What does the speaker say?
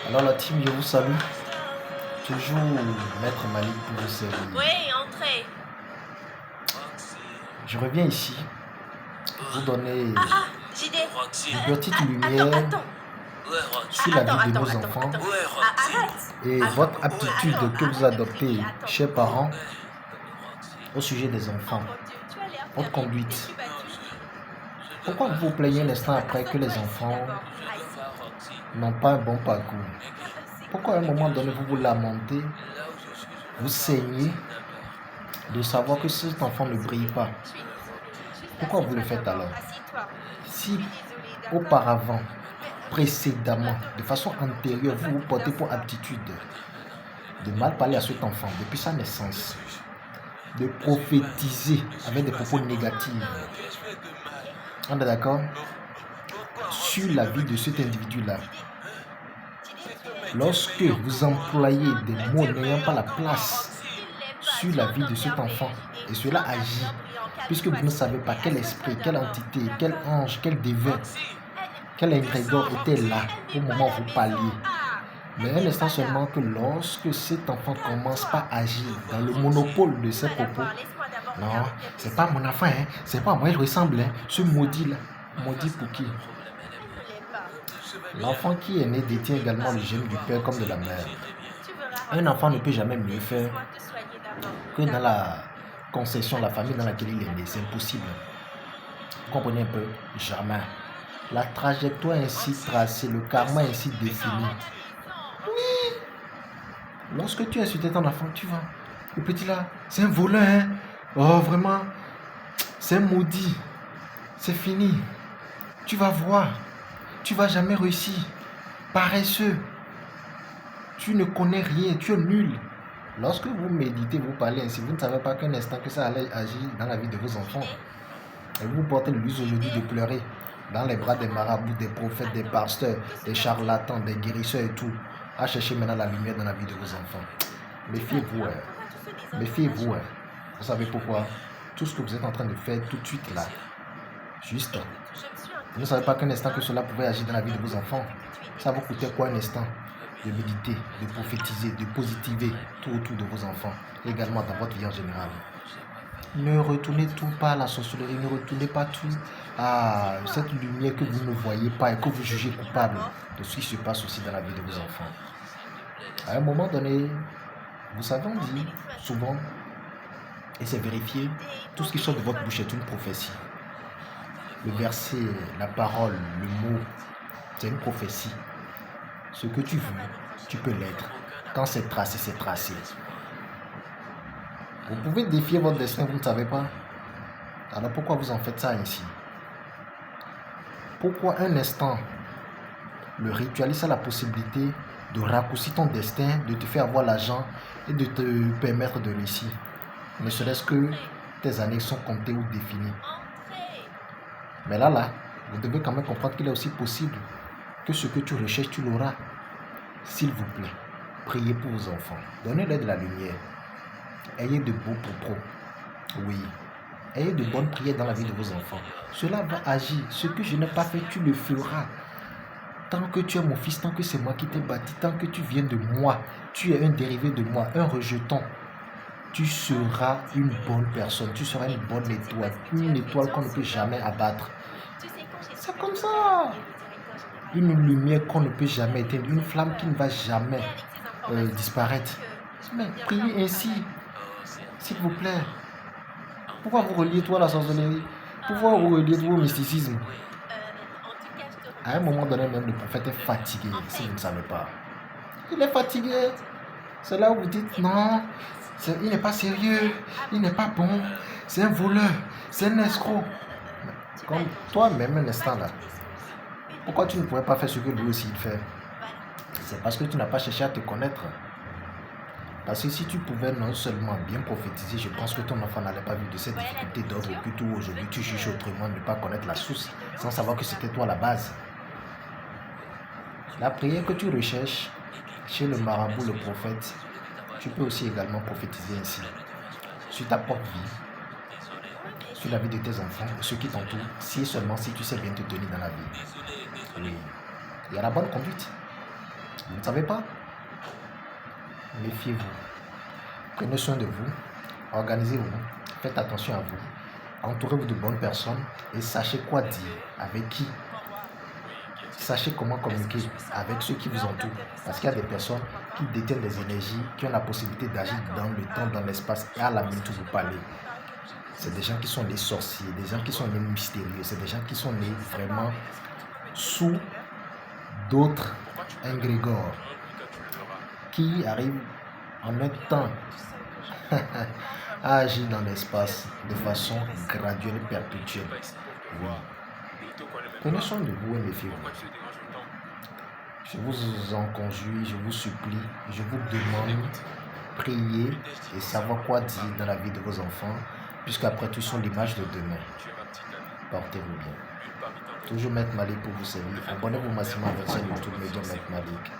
Alors la team, je vous salue. Toujours Maître Malik pour vous servir. Oui, entrez. Je reviens ici vous donner JD. une petite lumière Attends. sur la vie de nos enfants Arrête. et votre aptitude que vous adoptez, chers parents, au sujet des enfants, votre conduite. Pourquoi vous vous plaignez l'instant après que les enfants n'ont pas un bon parcours? Pourquoi à un moment donné vous vous lamentez, vous saignez de savoir que cet enfant ne brille pas? Pourquoi vous le faites alors? Si auparavant, précédemment, de façon antérieure, vous vous portez pour aptitude de mal parler à cet enfant depuis sa naissance, de prophétiser avec des propos négatifs, on est d'accord? Sur la vie de cet individu-là. Lorsque vous employez des mots n'ayant pas la place sur la vie de cet enfant, et cela agit, puisque vous ne savez pas quel esprit, quelle entité, quel ange, quel divin, quel ingrédient était là au moment où vous parliez. Mais un instant seulement que lorsque cet enfant commence pas à agir dans le monopole de ses propos, non, c'est pas mon enfant, hein, c'est pas moi, il ressemble, hein, ce maudit-là. Maudit pour qui? L'enfant qui est né détient également le gène du père comme de la mère. Un enfant ne peut jamais mieux faire que dans la conception, la famille dans laquelle il est né. C'est impossible. Vous comprenez un peu? Jamais. La trajectoire ainsi tracée, le karma ainsi défini. Oui. Lorsque tu insultes ton enfant, tu vas. Le petit là, c'est un voleur, hein? Oh, vraiment, c'est un maudit. C'est fini. Tu vas voir. Tu vas jamais réussir. Paresseux. Tu ne connais rien. Tu es nul. Lorsque vous méditez, vous parlez ainsi, vous ne savez pas qu'un instant que ça allait agir dans la vie de vos enfants. Et vous portez le luxe aujourd'hui de pleurer dans les bras des marabouts, des prophètes, des pasteurs, des charlatans, des guérisseurs et tout, à chercher maintenant la lumière dans la vie de vos enfants. Méfiez-vous. Méfiez-vous. Vous savez pourquoi? Tout ce que vous êtes en train de faire tout de suite là, juste, vous ne savez pas qu'un instant que cela pouvait agir dans la vie de vos enfants. Ça vous coûtait quoi un instant de méditer, de prophétiser, de positiver tout autour de vos enfants, également dans votre vie en général. Ne retournez tout pas à la sorcellerie, ne retournez pas tout à cette lumière que vous ne voyez pas et que vous jugez coupable de ce qui se passe aussi dans la vie de vos enfants. À un moment donné, vous savez, on dit souvent, et c'est vérifié, tout ce qui sort de votre bouche est une prophétie. Le verset, la parole, le mot, c'est une prophétie. Ce que tu veux, tu peux l'être. Quand c'est tracé, c'est tracé. Vous pouvez défier votre destin, vous ne savez pas. Alors pourquoi vous en faites ça ainsi? Pourquoi un instant, le ritualiste a la possibilité de raccourcir ton destin, de te faire avoir l'argent et de te permettre de réussir? Ne serait-ce que tes années sont comptées ou définies. Mais là, vous devez quand même comprendre qu'il est aussi possible que ce que tu recherches, tu l'auras. S'il vous plaît, priez pour vos enfants. Donnez-leur de la lumière. Ayez de beaux propos. Oui. Ayez de bonnes prières dans la vie de vos enfants. Cela va agir. Ce que je n'ai pas fait, tu le feras. Tant que tu es mon fils, tant que c'est moi qui t'ai bâti, tant que tu viens de moi, tu es un dérivé de moi, un rejeton. Tu seras une bonne personne. Tu seras une bonne étoile. Une étoile qu'on ne peut jamais abattre. C'est comme ça. Une lumière qu'on ne peut jamais éteindre. Une flamme qui ne va jamais disparaître. Mais priez ainsi. S'il vous plaît. Pourquoi vous reliez tout à la sorcellerie? Pourquoi vous reliez tout au mysticisme? À un moment donné, même le prophète est fatigué, si vous ne savez pas. Il est fatigué. C'est là où vous dites, non, il n'est pas sérieux, il n'est pas bon, c'est un voleur, c'est un escroc. Comme toi-même, un instant là, pourquoi tu ne pourrais pas faire ce que lui aussi il fait? C'est parce que tu n'as pas cherché à te connaître. Parce que si tu pouvais non seulement bien prophétiser, je pense que ton enfant n'allait pas vivre de cette difficulté d'ordre occulte où aujourd'hui tu juges autrement, ne pas connaître la source, sans savoir que c'était toi la base. La prière que tu recherches chez le marabout, le prophète, tu peux aussi également prophétiser ainsi. Sur ta propre vie, sur la vie de tes enfants, ceux qui t'entourent, si et seulement si tu sais bien te tenir dans la vie. Oui. Il y a la bonne conduite. Vous ne savez pas? Méfiez-vous. Prenez soin de vous. Organisez-vous. Faites attention à vous. Entourez-vous de bonnes personnes et sachez quoi dire, avec qui. Sachez comment communiquer avec ceux qui vous entourent. Parce qu'il y a des personnes qui détiennent des énergies, qui ont la possibilité d'agir dans le temps, dans l'espace et à la minute où vous parlez. C'est des gens qui sont des sorciers, des gens qui sont nés mystérieux, c'est des gens qui sont nés vraiment sous d'autres ingrégores qui arrivent en même temps à agir dans l'espace de façon graduelle et perpétuelle. Oui. Prenez soin de vous et méfiez-vous. Je vous en conjure, je vous supplie, je vous demande, priez et savoir quoi dire dans la vie de vos enfants, puisqu'après tout, ils sont l'image de demain. Portez-vous bien. Toujours Maître Malik pour vous servir. Abonnez-vous massivement à votre chaîne YouTube Médium Maître Malik.